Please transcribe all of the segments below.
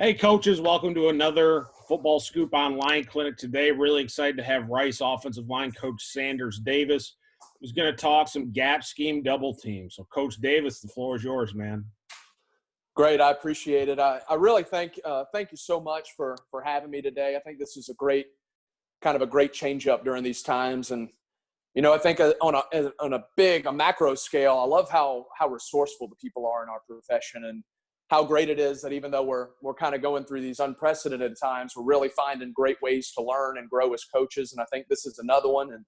Hey, coaches, welcome to another Football Scoop Online clinic today. Really excited to have Rice offensive line coach Sanders Davis, who's going to talk some gap scheme double team. So, Coach Davis, the floor is yours, man. Great, I appreciate it. I really thank you so much for having me today. I think this is a great change up during these times, and I think on a macro scale, I love how resourceful the people are in our profession, and how great it is that even though we're kind of going through these unprecedented times, we're really finding great ways to learn and grow as coaches. And I think this is another one. And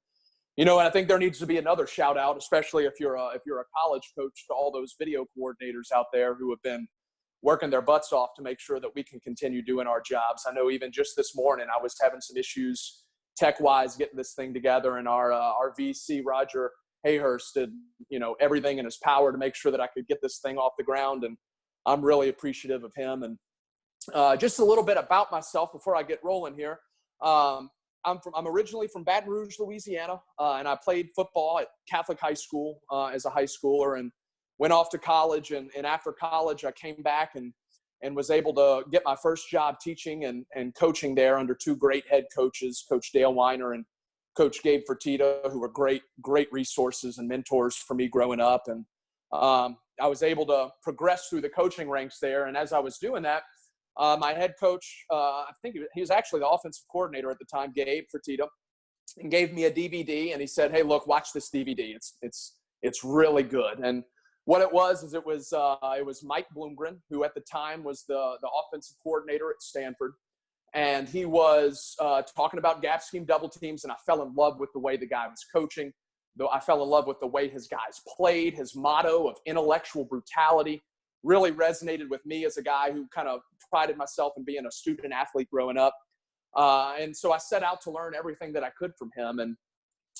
and I think there needs to be another shout out, especially if you're a college coach, to all those video coordinators out there who have been working their butts off to make sure that we can continue doing our jobs. I know even just this morning I was having some issues tech-wise getting this thing together, and our VC Roger Hayhurst did everything in his power to make sure that I could get this thing off the ground, and I'm really appreciative of him. And just a little bit about myself before I get rolling here. I'm originally from Baton Rouge, Louisiana, and I played football at Catholic high school as a high schooler, and went off to college. And after college, I came back and was able to get my first job teaching and coaching there under two great head coaches, Coach Dale Weiner and Coach Gabe Fertitta, who were great resources and mentors for me growing up. And I was able to progress through the coaching ranks there. And as I was doing that, my head coach, I think he was actually the offensive coordinator at the time, Gabe Fertitta, and gave me a DVD. And he said, "Hey, look, watch this DVD. It's really good." And what it was it was Mike Bloomgren, who at the time was the offensive coordinator at Stanford. And he was talking about gap scheme double teams. And I fell in love with the way the guy was coaching. Though I fell in love with the way his guys played. His motto of intellectual brutality really resonated with me as a guy who kind of prided myself in being a student athlete growing up. And so I set out to learn everything that I could from him. And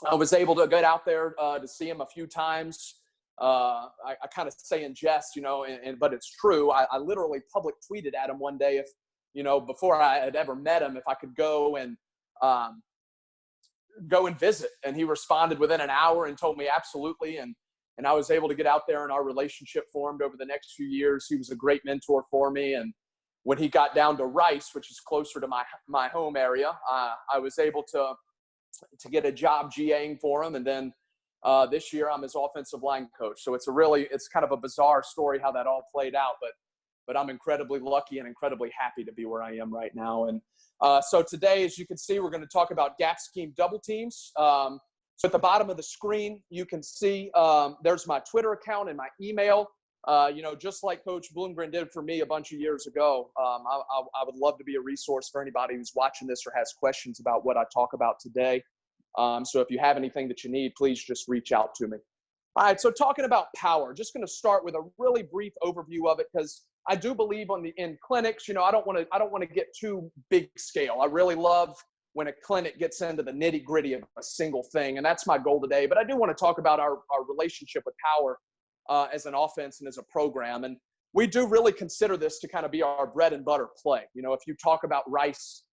I was able to get out there to see him a few times. I kind of say in jest, but it's true. I literally public tweeted at him one day if, before I had ever met him, if I could go and visit. And he responded within an hour and told me absolutely. And I was able to get out there, and our relationship formed over the next few years. He was a great mentor for me. And when he got down to Rice, which is closer to my home area, I was able to get a job GAing for him. And then this year I'm his offensive line coach. So it's kind of a bizarre story how that all played out, but I'm incredibly lucky and incredibly happy to be where I am right now. And so today, as you can see, we're going to talk about gap scheme double teams. So at the bottom of the screen, you can see there's my Twitter account and my email. Just like Coach Bloomgren did for me a bunch of years ago, I would love to be a resource for anybody who's watching this or has questions about what I talk about today. So if you have anything that you need, please just reach out to me. All right, so talking about power, just going to start with a really brief overview of it, because I do believe in clinics, I don't want to get too big scale. I really love when a clinic gets into the nitty gritty of a single thing, and that's my goal today. But I do want to talk about our relationship with power as an offense and as a program. And we do really consider this to kind of be our bread and butter play. If you talk about Rice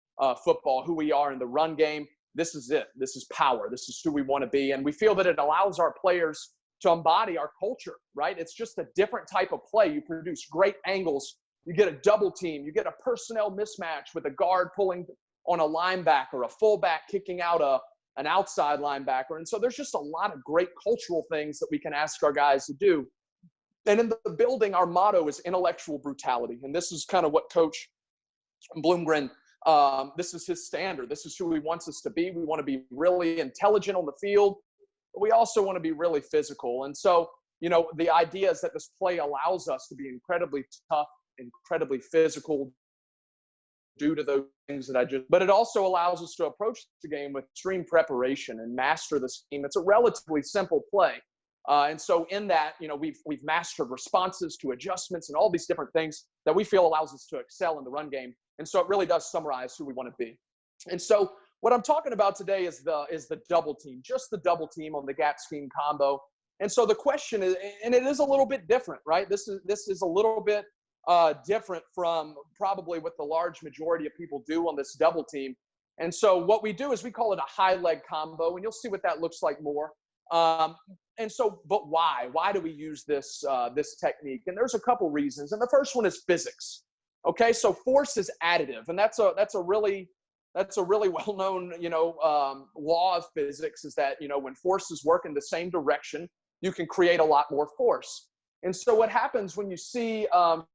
football, who we are in the run game, this is it. This is power. This is who we want to be. And we feel that it allows our players to embody our culture, right? It's just a different type of play. You produce great angles. You get a double team. You get a personnel mismatch with a guard pulling on a linebacker, a fullback kicking out an outside linebacker. And so there's just a lot of great cultural things that we can ask our guys to do. And in the building, our motto is intellectual brutality. And this is kind of what Coach Bloomgren, this is his standard. This is who he wants us to be. We want to be really intelligent on the field, but we also want to be really physical. And so, the idea is that this play allows us to be incredibly tough, incredibly physical due to those things that but it also allows us to approach the game with extreme preparation and master the scheme. It's a relatively simple play. And so in that, we've mastered responses to adjustments and all these different things that we feel allows us to excel in the run game. And so it really does summarize who we want to be. And so what I'm talking about today is the double team, just the double team on the gap scheme combo. And so the question is, and it is a little bit different, right? This is a little bit different from probably what the large majority of people do on this double team. And so what we do is we call it a high leg combo, and you'll see what that looks like more. And so, but why? Why do we use this technique? And there's a couple reasons. And the first one is physics. Okay, so force is additive, and that's a really well-known, law of physics, is that, when forces work in the same direction, you can create a lot more force. And so what happens when you see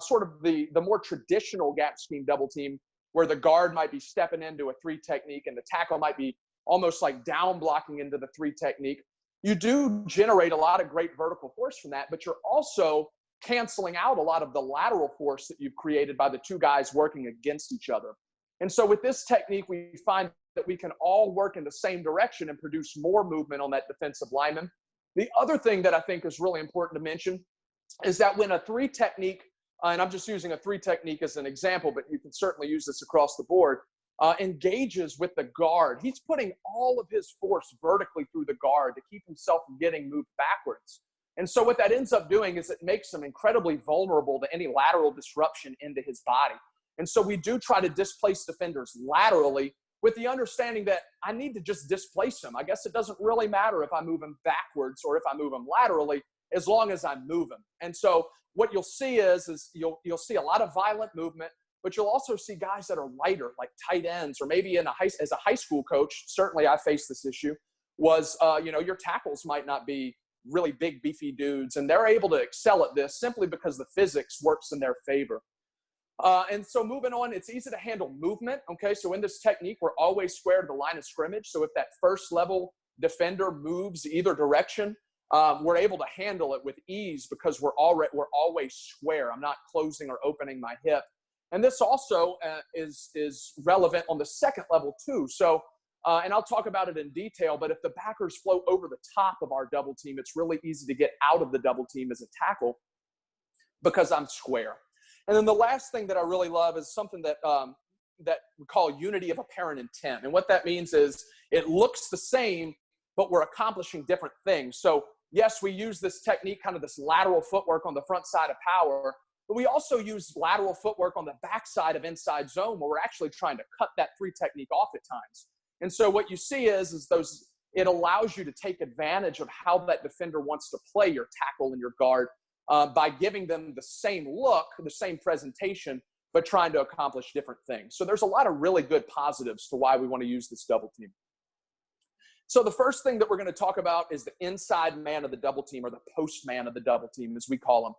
sort of the more traditional gap scheme double team, where the guard might be stepping into a 3 technique and the tackle might be almost like down blocking into the 3 technique, you do generate a lot of great vertical force from that, but you're also canceling out a lot of the lateral force that you've created by the 2 guys working against each other. And so with this technique, we find that we can all work in the same direction and produce more movement on that defensive lineman. The other thing that I think is really important to mention is that when a 3 technique, and I'm just using a 3 technique as an example, but you can certainly use this across the board, engages with the guard, he's putting all of his force vertically through the guard to keep himself from getting moved backwards. And so what that ends up doing is it makes him incredibly vulnerable to any lateral disruption into his body. And so we do try to displace defenders laterally, with the understanding that I need to just displace him. I guess it doesn't really matter if I move him backwards or if I move him laterally, as long as I move him. And so what you'll see is you'll see a lot of violent movement, but you'll also see guys that are lighter, like tight ends, or maybe as a high school coach, certainly I faced this issue, was, your tackles might not be really big, beefy dudes, and they're able to excel at this simply because the physics works in their favor. And so moving on, it's easy to handle movement. Okay, so in this technique, we're always square to the line of scrimmage. So if that first level defender moves either direction, we're able to handle it with ease because we're always square. I'm not closing or opening my hip. And this also is relevant on the second level too. So, and I'll talk about it in detail, but if the backers flow over the top of our double team, it's really easy to get out of the double team as a tackle because I'm square. And then the last thing that I really love is something that that we call unity of apparent intent. And what that means is it looks the same, but we're accomplishing different things. So yes, we use this technique, kind of this lateral footwork on the front side of power, but we also use lateral footwork on the backside of inside zone, where we're actually trying to cut that 3 technique off at times. And so what you see is it allows you to take advantage of how that defender wants to play your tackle and your guard, by giving them the same look, the same presentation, but trying to accomplish different things. So there's a lot of really good positives to why we want to use this double team. So the first thing that we're going to talk about is the inside man of the double team, or the post man of the double team, as we call him.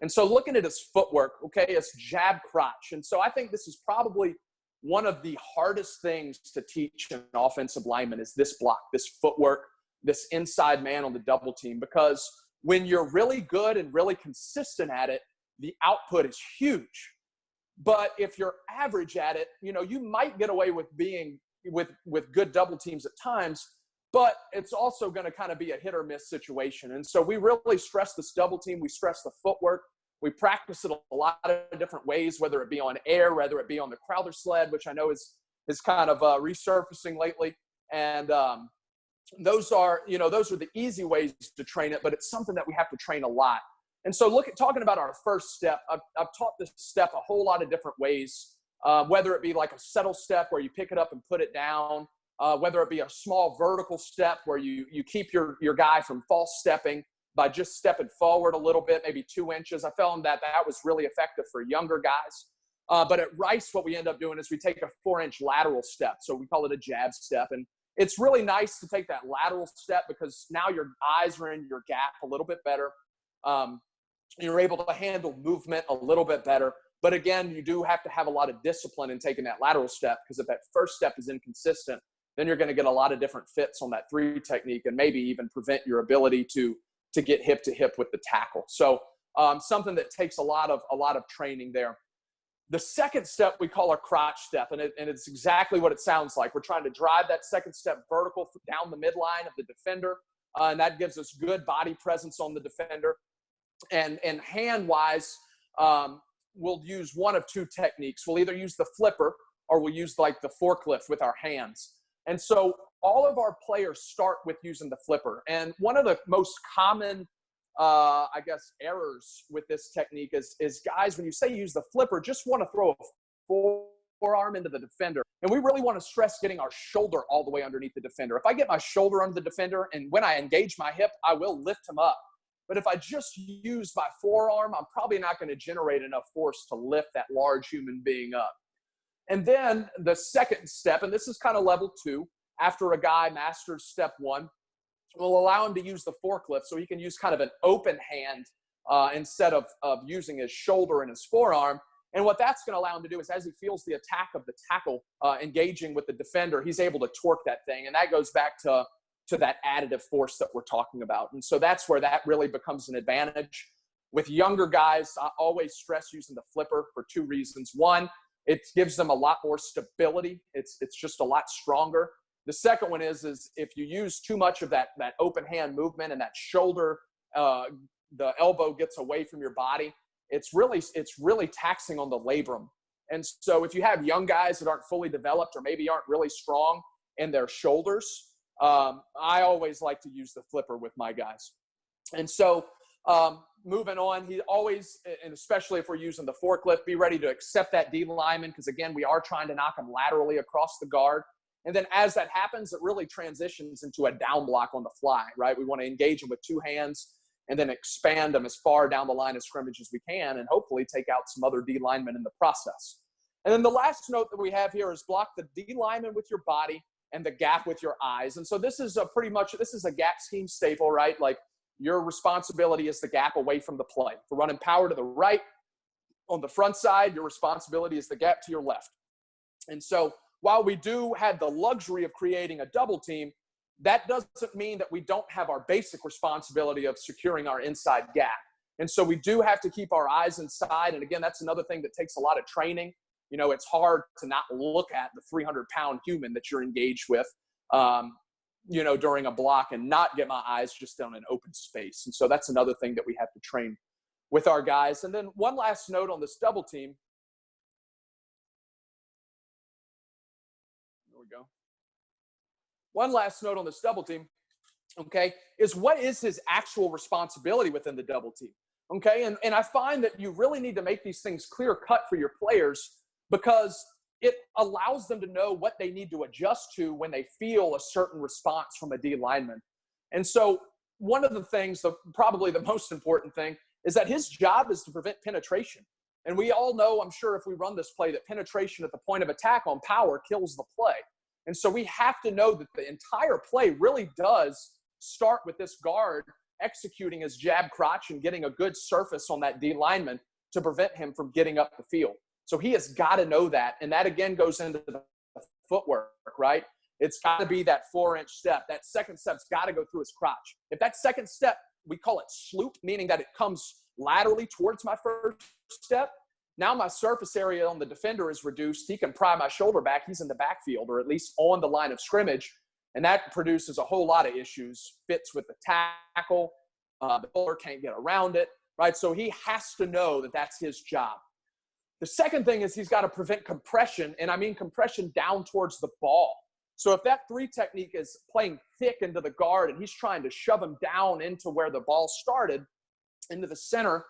And so looking at his footwork, okay, it's jab crotch. And so I think this is probably one of the hardest things to teach an offensive lineman, is this block, this footwork, this inside man on the double team, because when you're really good and really consistent at it, the output is huge. But if you're average at it, you might get away with being with good double teams at times, but it's also going to kind of be a hit or miss situation. And so we really stress this double team. We stress the footwork. We practice it a lot of different ways, whether it be on air, whether it be on the Crowther sled, which I know is kind of resurfacing lately. And those are the easy ways to train it, but it's something that we have to train a lot. And so talking about our first step, I've taught this step a whole lot of different ways, whether it be like a settle step where you pick it up and put it down, whether it be a small vertical step where you keep your guy from false stepping by just stepping forward a little bit, maybe 2 inches. I found that was really effective for younger guys. But at Rice, what we end up doing is we take a 4-inch lateral step. So we call it a jab step. And it's really nice to take that lateral step because now your eyes are in your gap a little bit better. You're able to handle movement a little bit better. But again, you do have to have a lot of discipline in taking that lateral step, because if that first step is inconsistent, then you're going to get a lot of different fits on that 3 technique and maybe even prevent your ability to get hip to hip with the tackle. So something that takes a lot of training there. The second step we call our crotch step, and it's exactly what it sounds like. We're trying to drive that second step vertical down the midline of the defender, and that gives us good body presence on the defender. And hand-wise, we'll use one of 2 techniques. We'll either use the flipper or we'll use like the forklift with our hands. And so all of our players start with using the flipper. And one of the most common errors with this technique is guys, when you say use the flipper, just want to throw a forearm into the defender. And we really want to stress getting our shoulder all the way underneath the defender. If I get my shoulder under the defender and when I engage my hip, I will lift him up. But if I just use my forearm, I'm probably not going to generate enough force to lift that large human being up. And then the second step, and this is kind of level 2, after a guy masters step 1, will allow him to use the forklift so he can use kind of an open hand instead of using his shoulder and his forearm. And what that's going to allow him to do is, as he feels the attack of the tackle engaging with the defender, he's able to torque that thing. And that goes back to that additive force that we're talking about. And so that's where that really becomes an advantage. With younger guys, I always stress using the flipper for 2 reasons. One, it gives them a lot more stability. It's just a lot stronger. The second one is if you use too much of that open hand movement and that shoulder, the elbow gets away from your body, it's really taxing on the labrum. And so if you have young guys that aren't fully developed or maybe aren't really strong in their shoulders, I always like to use the flipper with my guys. And so moving on, he always, and especially if we're using the forklift, be ready to accept that D lineman, because again, we are trying to knock him laterally across the guard. And then as that happens, it really transitions into a down block on the fly, right? We want to engage him with 2 hands and then expand them as far down the line of scrimmage as we can, and hopefully take out some other D linemen in the process. And then the last note that we have here is block the D lineman with your body and the gap with your eyes. And so this is this is a gap scheme staple, right? Like, your responsibility is the gap away from the play. If we're running power to the right on the front side, your responsibility is the gap to your left. And so while we do have the luxury of creating a double team, that doesn't mean that we don't have our basic responsibility of securing our inside gap. And so we do have to keep our eyes inside. And again, that's another thing that takes a lot of training. You know, it's hard to not look at the 300-pound human that you're engaged with, you know, during a block and not get my eyes just on an open space. And so that's another thing that we have to train with our guys. And then one last note on this double team. There we go. One last note on this double team, okay, is what is his actual responsibility within the double team, okay? And I find that you really need to make these things clear cut for your players, because it allows them to know what they need to adjust to when they feel a certain response from a D lineman. And so one of the things, probably the most important thing, is that his job is to prevent penetration. And we all know, I'm sure if we run this play, that penetration at the point of attack on power kills the play. And so we have to know that the entire play really does start with this guard executing his jab crotch and getting a good surface on that D lineman to prevent him from getting up the field. So he has got to know that. And that, again, goes into the footwork, right? It's got to be that 4-inch step. That second step's got to go through his crotch. If that second step, we call it sloop, meaning that it comes laterally towards my first step, now my surface area on the defender is reduced. He can pry my shoulder back. He's in the backfield, or at least on the line of scrimmage. And that produces a whole lot of issues. Fits with the tackle. The bowler can't get around it, right? So he has to know that that's his job. The second thing is he's got to prevent compression, and I mean compression down towards the ball. So if that 3 technique is playing thick into the guard and he's trying to shove him down into where the ball started, into the center,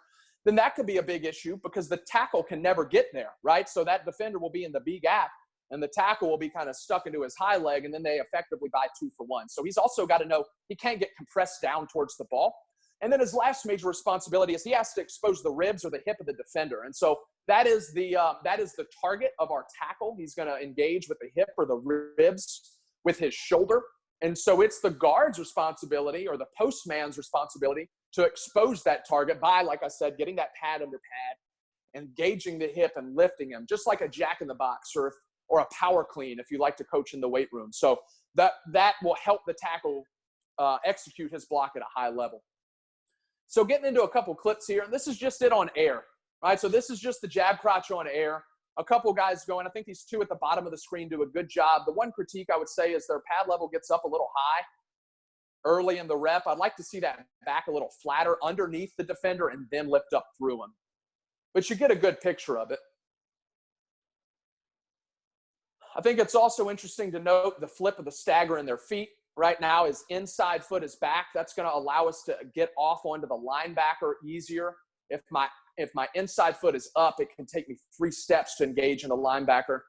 then that could be a big issue, because the tackle can never get there, right? So that defender will be in the B gap, and the tackle will be kind of stuck into his high leg, and then they effectively buy 2 for 1. So he's also got to know he can't get compressed down towards the ball. And then his last major responsibility is he has to expose the ribs or the hip of the defender. And so that is the target of our tackle. He's going to engage with the hip or the ribs with his shoulder. And so it's the guard's responsibility, or the postman's responsibility, to expose that target by, like I said, getting that pad under pad, engaging the hip and lifting him, just like a jack in the box or a power clean if you like to coach in the weight room. So that will help the tackle execute his block at a high level. So getting into a couple clips here, and this is just it on air, right? So this is just the jab crotch on air. A couple guys going, I think these 2 at the bottom of the screen do a good job. The one critique I would say is their pad level gets up a little high early in the rep. I'd like to see that back a little flatter underneath the defender and then lift up through him. But you get a good picture of it. I think it's also interesting to note the flip of the stagger in their feet. Right now, his inside foot is back. That's going to allow us to get off onto the linebacker easier. If my inside foot is up, it can take me 3 steps to engage in a linebacker.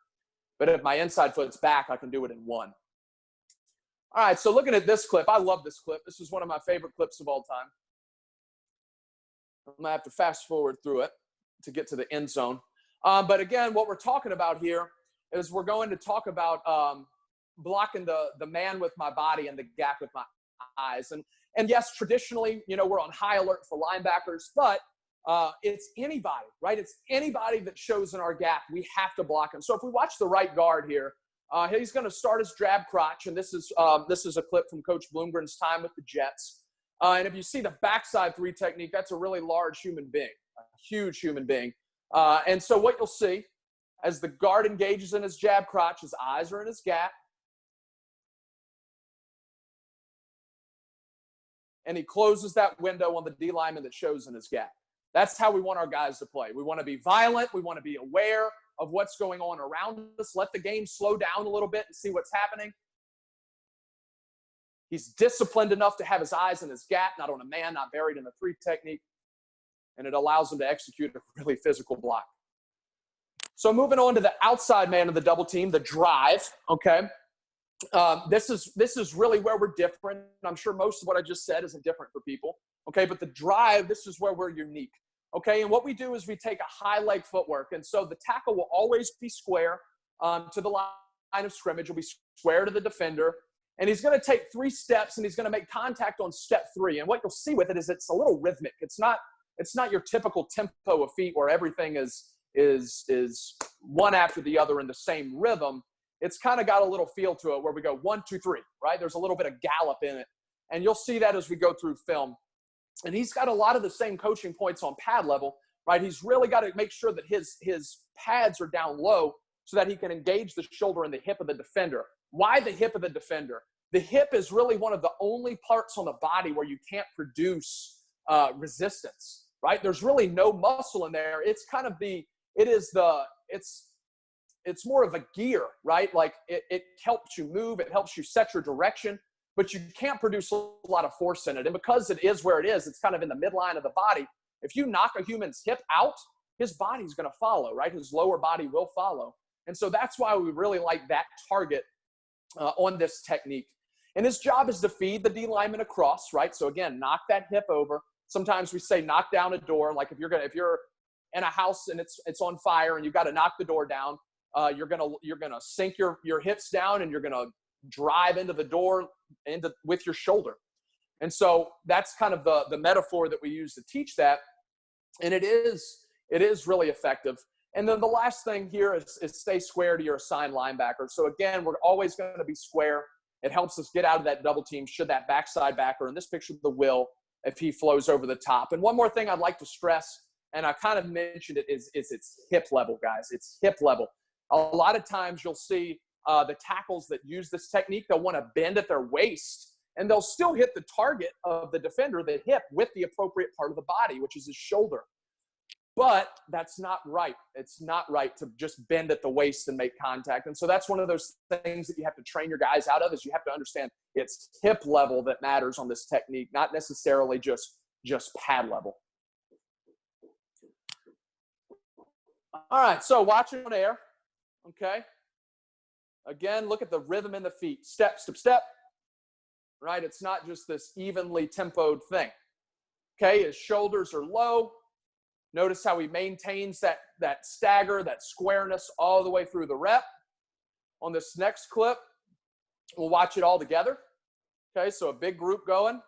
But if my inside foot's back, I can do it in 1. All right, so looking at this clip, I love this clip. This is one of my favorite clips of all time. I'm going to have to fast forward through it to get to the end zone. But again, what we're talking about here is we're going to talk about blocking the man with my body and the gap with my eyes. And yes, traditionally, we're on high alert for linebackers, but it's anybody, right? It's anybody that shows in our gap. We have to block him. So if we watch the right guard here, he's going to start his drab crotch, and this is a clip from Coach Bloomgren's time with the Jets. And if you see the backside three technique, that's a really large human being, a huge human being. And so what you'll see as the guard engages in his jab crotch, his eyes are in his gap, and he closes that window on the D lineman that shows in his gap. That's how we want our guys to play. We want to be violent. We want to be aware of what's going on around us. Let the game slow down a little bit and see what's happening. He's disciplined enough to have his eyes in his gap, not on a man, not buried in the three technique. And it allows him to execute a really physical block. So moving on to the outside man of the double team, the drive, okay? This is really where we're different. I'm sure most of what I just said isn't different for people, okay? But the drive, this is where we're unique, okay? And what we do is we take a high leg footwork. And so the tackle will always be square to the line of scrimmage. Will be square to the defender. And he's going to take 3 steps, and he's going to make contact on step 3. And what you'll see with it is it's a little rhythmic. It's not your typical tempo of feet where everything is one after the other in the same rhythm. It's kind of got a little feel to it where we go 1, 2, 3, right? There's a little bit of gallop in it. And you'll see that as we go through film. And he's got a lot of the same coaching points on pad level, right? He's really got to make sure that his pads are down low so that he can engage the shoulder and the hip of the defender. Why the hip of the defender? The hip is really one of the only parts on the body where you can't produce resistance, right? There's really no muscle in there. It's kind of it's more of a gear, right? Like it helps you move, it helps you set your direction, but you can't produce a lot of force in it. And because it is where it is, it's kind of in the midline of the body. If you knock a human's hip out, his body's going to follow, right? His lower body will follow. And so that's why we really like that target on this technique. And his job is to feed the D lineman across, right? So again, knock that hip over. Sometimes we say knock down a door. Like if you're in a house and it's on fire and you've got to knock the door down, you're gonna sink your hips down and you're gonna drive into the door with your shoulder. And so that's kind of the metaphor that we use to teach that. And it is really effective. And then the last thing here is stay square to your assigned linebacker. So again, we're always going to be square. It helps us get out of that double team should that backside backer, in this picture, the will, if he flows over the top. And one more thing I'd like to stress, and I kind of mentioned it, is it's hip level, guys. It's hip level. A lot of times you'll see the tackles that use this technique, they'll want to bend at their waist, and they'll still hit the target of the defender, the hip, with the appropriate part of the body, which is his shoulder. But that's not right. It's not right to just bend at the waist and make contact. And so that's one of those things that you have to train your guys out of, is you have to understand it's hip level that matters on this technique, not necessarily just pad level. All right, so watch it on air, okay? Again, look at the rhythm in the feet. Step, step, step, right? It's not just this evenly tempoed thing, okay? His shoulders are low. Notice how he maintains that stagger, that squareness all the way through the rep. On this next clip, we'll watch it all together. Okay, so a big group going.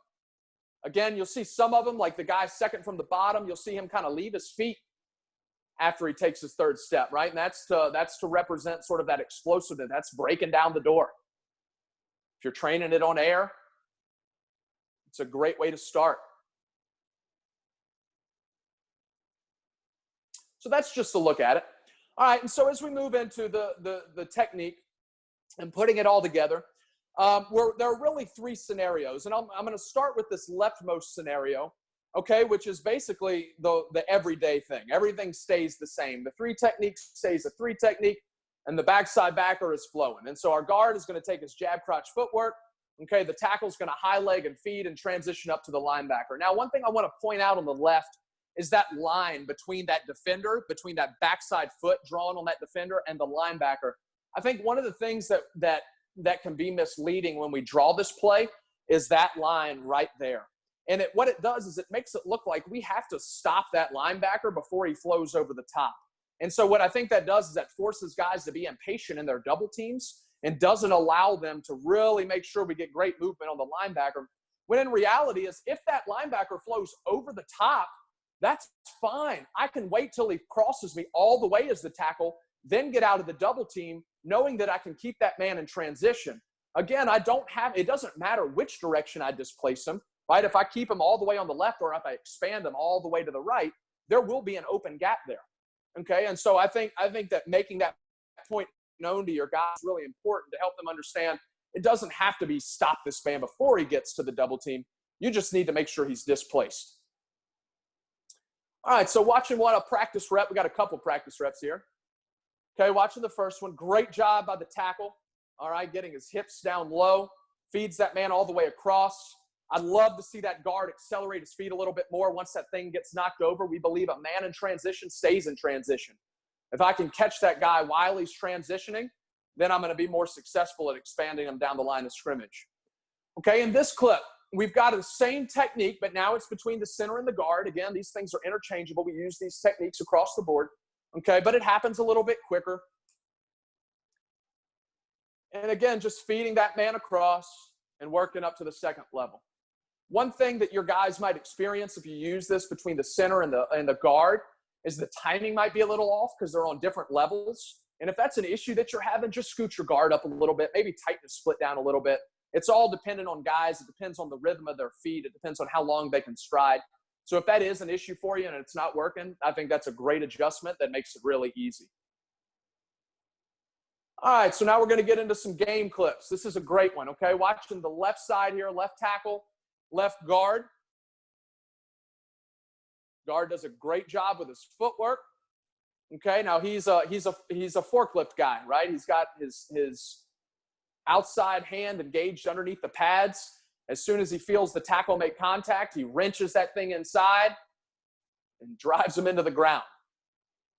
Again, you'll see some of them, like the guy second from the bottom, you'll see him kind of leave his feet after he takes his third step, right? And that's to represent sort of that explosiveness. That's breaking down the door. If you're training it on air, it's a great way to start. So that's just a look at it. All right, and so as we move into the technique and putting it all together, there are really 3 scenarios. And I'm going to start with this leftmost scenario, okay, which is basically the everyday thing. Everything stays the same. The 3 technique stays a 3 technique, and the backside backer is flowing. And so our guard is going to take his jab crotch footwork. Okay, the tackle's going to high leg and feed and transition up to the linebacker. Now, one thing I want to point out on the left is that line between that defender, between that backside foot drawn on that defender and the linebacker. I think one of the things that can be misleading when we draw this play is that line right there. And what it does is it makes it look like we have to stop that linebacker before he flows over the top. And so what I think that does is that forces guys to be impatient in their double teams and doesn't allow them to really make sure we get great movement on the linebacker. When in reality is if that linebacker flows over the top, that's fine. I can wait till he crosses me all the way as the tackle, then get out of the double team, knowing that I can keep that man in transition. Again, it doesn't matter which direction I displace him, right? If I keep him all the way on the left or if I expand him all the way to the right, there will be an open gap there. Okay, and so I think that making that point known to your guys is really important to help them understand it doesn't have to be stop this man before he gets to the double team. You just need to make sure he's displaced. All right, so watching a practice rep. We got a couple practice reps here. Okay, watching the first one. Great job by the tackle. All right, getting his hips down low. Feeds that man all the way across. I'd love to see that guard accelerate his feet a little bit more once that thing gets knocked over. We believe a man in transition stays in transition. If I can catch that guy while he's transitioning, then I'm going to be more successful at expanding him down the line of scrimmage. Okay, in this clip, we've got the same technique, but now it's between the center and the guard. Again, these things are interchangeable. We use these techniques across the board. Okay, but it happens a little bit quicker. And again, just feeding that man across and working up to the second level. One thing that your guys might experience if you use this between the center and the guard is the timing might be a little off because they're on different levels. And if that's an issue that you're having, just scoot your guard up a little bit, maybe tighten the split down a little bit. It's all dependent on guys. It depends on the rhythm of their feet. It depends on how long they can stride. So if that is an issue for you and it's not working, I think that's a great adjustment that makes it really easy. All right, so now we're going to get into some game clips. This is a great one, okay? Watching the left side here, left tackle, left guard. Guard does a great job with his footwork. Okay, now he's a forklift guy, right? He's got his outside hand engaged underneath the pads. As soon as he feels the tackle make contact, he wrenches that thing inside and drives him into the ground.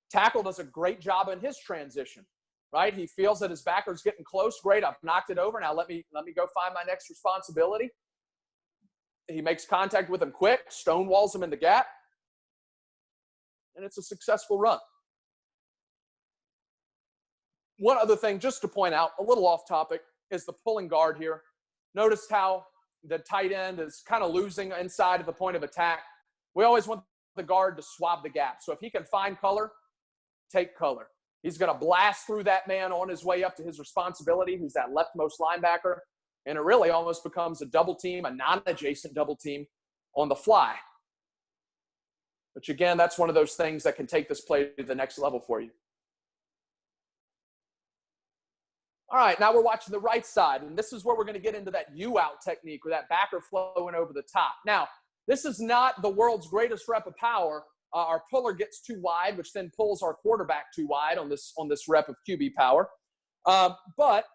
Tackle does a great job in his transition, right? He feels that his backer's getting close. Great, I've knocked it over. Now let me go find my next responsibility. He makes contact with him quick, stonewalls him in the gap, and it's a successful run. One other thing just to point out, a little off topic, is the pulling guard here. Notice how the tight end is kind of losing inside of the point of attack. We always want the guard to swab the gap. So if he can find color, take color. He's going to blast through that man on his way up to his responsibility, who's that leftmost linebacker. And it really almost becomes a double team, a non-adjacent double team on the fly. Which, again, that's one of those things that can take this play to the next level for you. All right, now we're watching the right side, and this is where we're going to get into that U-out technique, where that backer flowing over the top. Now, this is not the world's greatest rep of power. Our puller gets too wide, which then pulls our quarterback too wide on this rep of QB power. But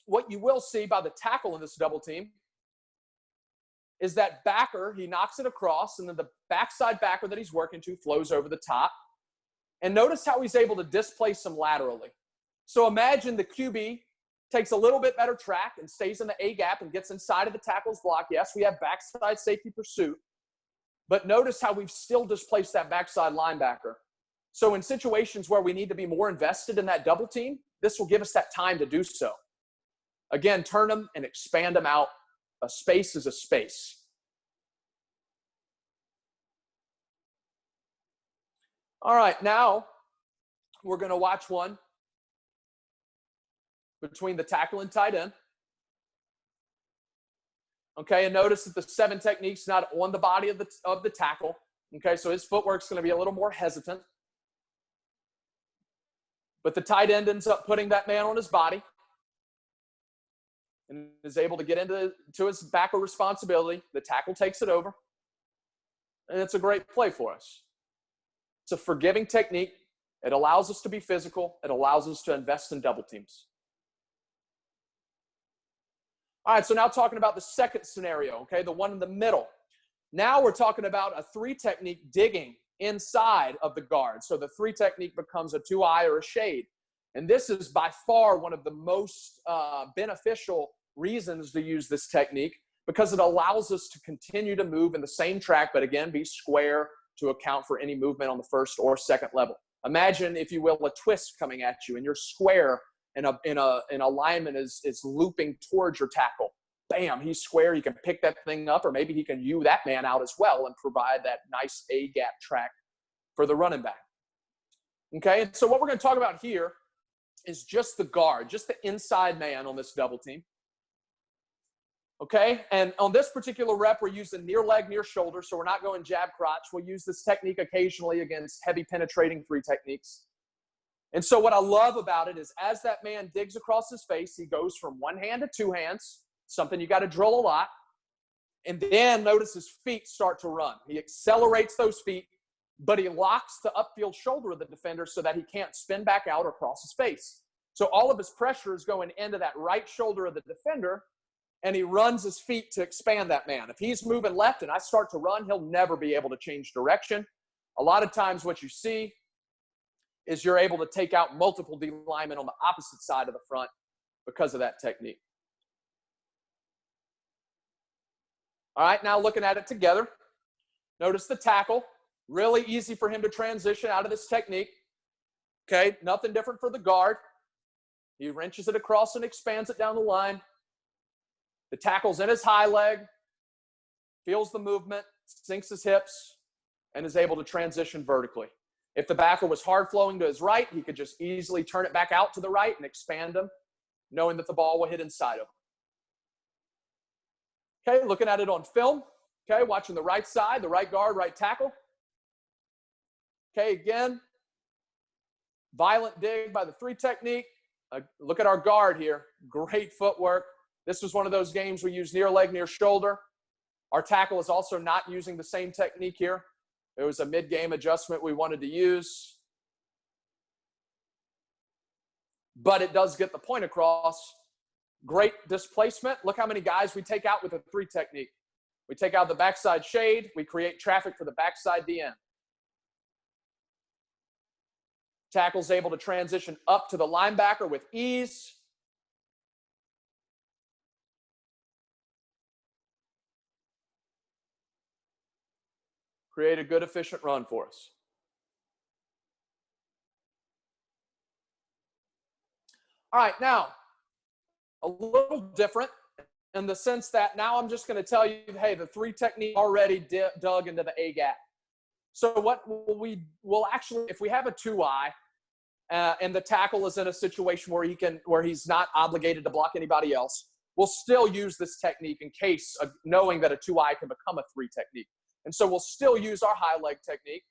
what you will see by the tackle in this double team is that backer, he knocks it across, and then the backside backer that he's working to flows over the top. And notice how he's able to displace him laterally. So imagine the QB takes a little bit better track and stays in the A gap and gets inside of the tackle's block. Yes, we have backside safety pursuit. But notice how we've still displaced that backside linebacker. So in situations where we need to be more invested in that double team, this will give us that time to do so. Again, turn them and expand them out. A space is a space. All right, now we're going to watch one between the tackle and tight end. Okay, and notice that the 7 technique's not on the body of the tackle. Okay, so his footwork's going to be a little more hesitant. But the tight end ends up putting that man on his body and is able to get into his backer responsibility. The tackle takes it over, and it's a great play for us. It's a forgiving technique. It allows us to be physical. It allows us to invest in double teams. All right, so now talking about the second scenario, okay, the one in the middle. Now we're talking about a 3 technique digging inside of the guard. So the 3 technique becomes a 2-eye or a shade. And this is by far one of the most beneficial reasons to use this technique because it allows us to continue to move in the same track, but again, be square to account for any movement on the first or second level. Imagine, if you will, a twist coming at you, and you're square, and a lineman is looping towards your tackle. Bam, he's square. He can pick that thing up, or maybe he can U that man out as well and provide that nice A-gap track for the running back. Okay, and so what we're going to talk about here is just the guard, just the inside man on this double team. Okay, and on this particular rep, we're using near leg, near shoulder, so we're not going jab crotch. We'll use this technique occasionally against heavy penetrating three techniques. And so what I love about it is as that man digs across his face, he goes from one hand to two hands, something you got to drill a lot. And then notice his feet start to run. He accelerates those feet, but he locks the upfield shoulder of the defender so that he can't spin back out or cross his face. So all of his pressure is going into that right shoulder of the defender, and he runs his feet to expand that man. If he's moving left and I start to run, he'll never be able to change direction. A lot of times what you see is you're able to take out multiple D linemen on the opposite side of the front because of that technique. All right, now looking at it together, notice the tackle. Really easy for him to transition out of this technique. Okay, nothing different for the guard. He wrenches it across and expands it down the line. The tackle's in his high leg, feels the movement, sinks his hips, and is able to transition vertically. If the backer was hard flowing to his right, he could just easily turn it back out to the right and expand him, knowing that the ball will hit inside of him. Okay, looking at it on film. Okay, watching the right side, the right guard, right tackle. Okay, again, violent dig by the three technique. Look at our guard here. Great footwork. This was one of those games we use near leg, near shoulder. Our tackle is also not using the same technique here. It was a mid-game adjustment we wanted to use. But it does get the point across. Great displacement. Look how many guys we take out with a three technique. We take out the backside shade. We create traffic for the backside DN. Tackle's able to transition up to the linebacker with ease. Create a good, efficient run for us. All right, now, a little different in the sense that now I'm just going to tell you, hey, the three technique already dug into the A-gap. So what we will actually, if we have a 2-eye and the tackle is in a situation where he's not obligated to block anybody else, we'll still use this technique in case of knowing that a 2-eye can become a three technique. And so we'll still use our high leg technique.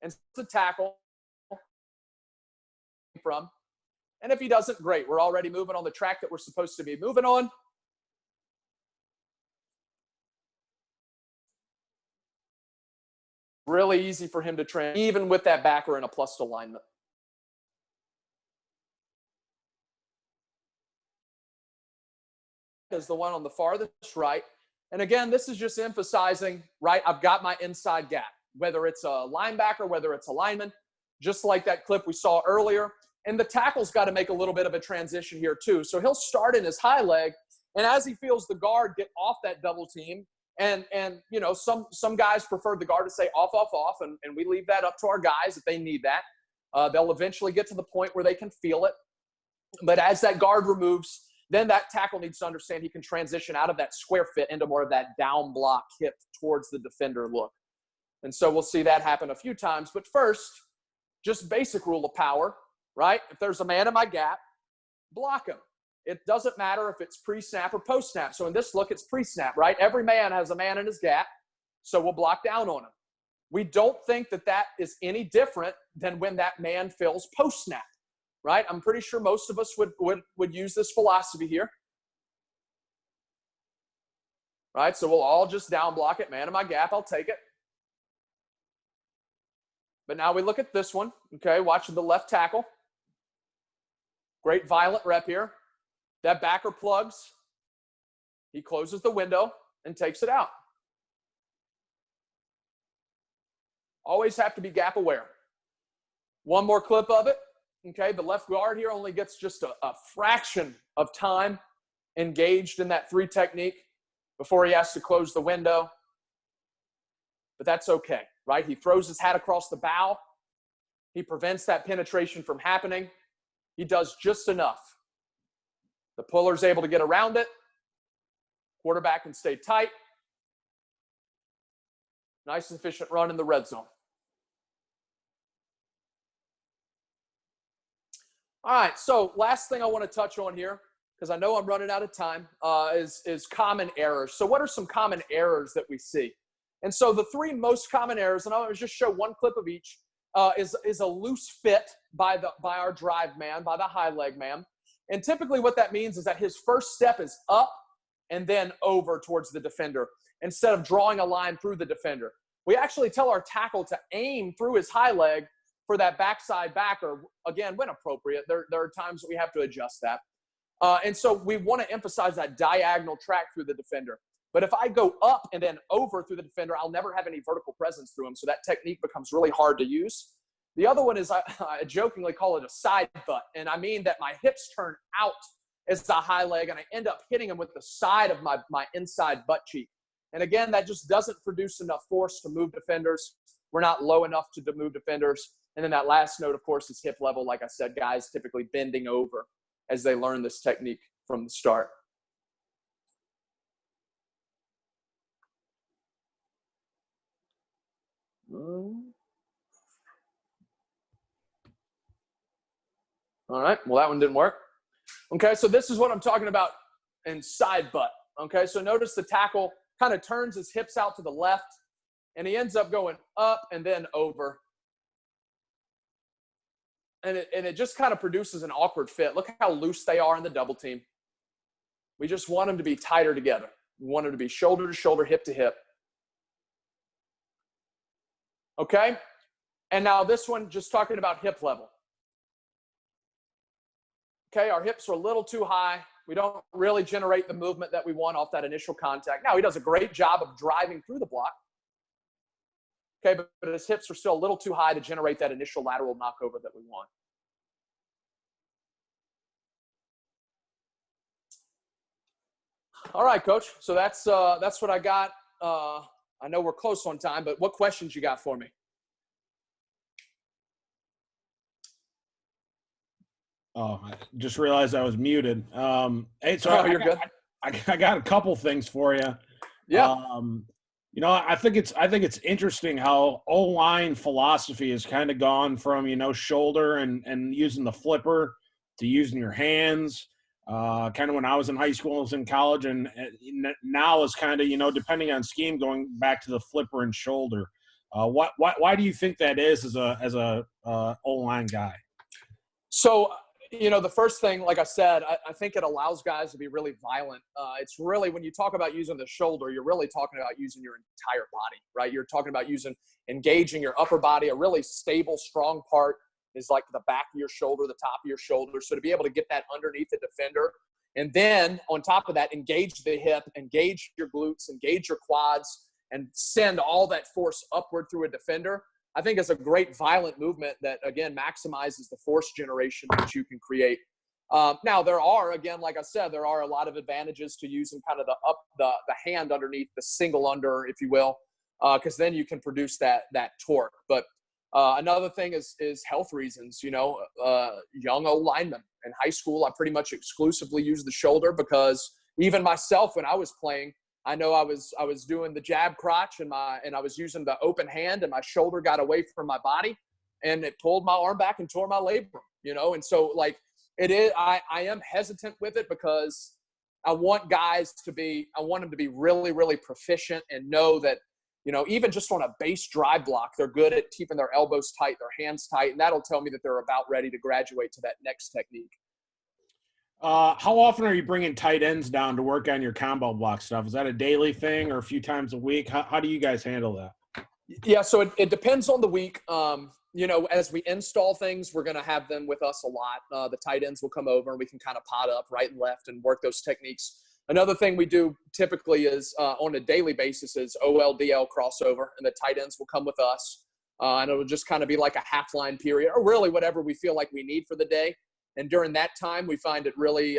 And the tackle from. And if he doesn't, great. We're already moving on the track that we're supposed to be moving on. Really easy for him to train, even with that backer in a plus alignment. Is the one on the farthest right. And again, this is just emphasizing, right, I've got my inside gap, whether it's a linebacker, whether it's a lineman, just like that clip we saw earlier. And the tackle's got to make a little bit of a transition here too. So he'll start in his high leg, and as he feels the guard get off that double team, and you know, some guys prefer the guard to say off, off, off, and we leave that up to our guys if they need that. They'll eventually get to the point where they can feel it. But as that guard removes, then that tackle needs to understand he can transition out of that square fit into more of that down block hip towards the defender look. And so we'll see that happen a few times. But first, just basic rule of power, right? If there's a man in my gap, block him. It doesn't matter if it's pre-snap or post-snap. So in this look, it's pre-snap, right? Every man has a man in his gap, so we'll block down on him. We don't think that that is any different than when that man fills post-snap. Right? I'm pretty sure most of us would use this philosophy here. Right? So we'll all just down block it. Man in my gap, I'll take it. But now we look at this one. Okay, watching the left tackle. Great violent rep here. That backer plugs. He closes the window and takes it out. Always have to be gap aware. One more clip of it. Okay, the left guard here only gets just a fraction of time engaged in that 3 technique before he has to close the window. But that's okay, right? He throws his hat across the bow. He prevents that penetration from happening. He does just enough. The puller's able to get around it. Quarterback can stay tight. Nice and efficient run in the red zone. All right, so last thing I want to touch on here, because I know I'm running out of time, is common errors. So what are some common errors that we see? And so the 3 most common errors, and I'll just show one clip of each, is a loose fit by our drive man, by the high leg man. And typically what that means is that his first step is up and then over towards the defender instead of drawing a line through the defender. We actually tell our tackle to aim through his high leg for that backside backer, again, when appropriate. There are times that we have to adjust that. And so we want to emphasize that diagonal track through the defender. But if I go up and then over through the defender, I'll never have any vertical presence through him, so that technique becomes really hard to use. The other one is I jokingly call it a side butt, and I mean that my hips turn out as the high leg, and I end up hitting him with the side of my inside butt cheek. And again, that just doesn't produce enough force to move defenders. We're not low enough to move defenders. And then that last note, of course, is hip level. Like I said, guys typically bending over as they learn this technique from the start. All right, well, that one didn't work. Okay, so this is what I'm talking about in side butt. Okay, so notice the tackle kind of turns his hips out to the left, and he ends up going up and then over. And it just kind of produces an awkward fit. Look how loose they are in the double team. We just want them to be tighter together. We want them to be shoulder to shoulder, hip to hip. Okay? And now this one, just talking about hip level. Okay, our hips are a little too high. We don't really generate the movement that we want off that initial contact. Now, he does a great job of driving through the block. Okay, but his hips are still a little too high to generate that initial lateral knockover that we want. All right, Coach. So that's what I got. I know we're close on time, but what questions you got for me? Oh, I just realized I was muted. Hey, so you're good. I got a couple things for you. Yeah. You know, I think it's interesting how O-line philosophy has kind of gone from, shoulder and using the flipper to using your hands. Kind of when I was in high school, I was in college, and now is kind of, depending on scheme, going back to the flipper and shoulder. Why do you think that is as a O-line guy? So, the first thing, like I said, I think it allows guys to be really violent. It's really, when you talk about using the shoulder, you're really talking about using your entire body, right? You're talking about engaging your upper body. A really stable, strong part is like the back of your shoulder, the top of your shoulder. So to be able to get that underneath the defender, and then on top of that, engage the hip, engage your glutes, engage your quads, and send all that force upward through a defender, I think is a great violent movement that, again, maximizes the force generation that you can create. Now, there are, again, like I said, there are a lot of advantages to using kind of the hand underneath, the single under, if you will, because then you can produce that torque. But another thing is health reasons. Young O linemen in high school, I pretty much exclusively used the shoulder because even myself, when I was playing, I know I was doing the jab crotch and I was using the open hand, and my shoulder got away from my body and it pulled my arm back and tore my labrum, and so like it is, I am hesitant with it because I want them to be really, really proficient and know that, even just on a base drive block, they're good at keeping their elbows tight, their hands tight, and that'll tell me that they're about ready to graduate to that next technique. How often are you bringing tight ends down to work on your combo block stuff? Is that a daily thing or a few times a week? How do you guys handle that? Yeah, so it depends on the week. As we install things, we're going to have them with us a lot. The tight ends will come over and we can kind of pot up right and left and work those techniques. Another thing we do typically is on a daily basis is OLDL crossover, and the tight ends will come with us. And it'll just kind of be like a half line period, or really whatever we feel like we need for the day. And during that time, we find it really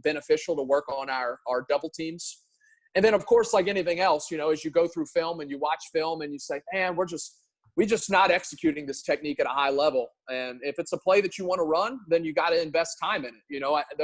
beneficial to work on our double teams. And then, of course, like anything else, as you go through film and you watch film and you say, man, we're just not executing this technique at a high level. And if it's a play that you want to run, then you got to invest time in it.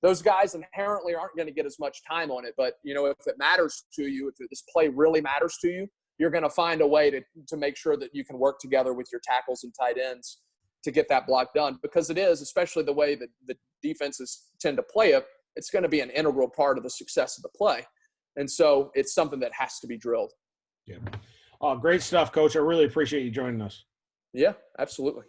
Those guys inherently aren't going to get as much time on it. But, if it matters to you, if this play really matters to you, you're going to find a way to make sure that you can work together with your tackles and tight ends to get that block done, because it is, especially the way that the defenses tend to play it, it's going to be an integral part of the success of the play. And so it's something that has to be drilled. Yeah. Great stuff, Coach. I really appreciate you joining us. Yeah, absolutely.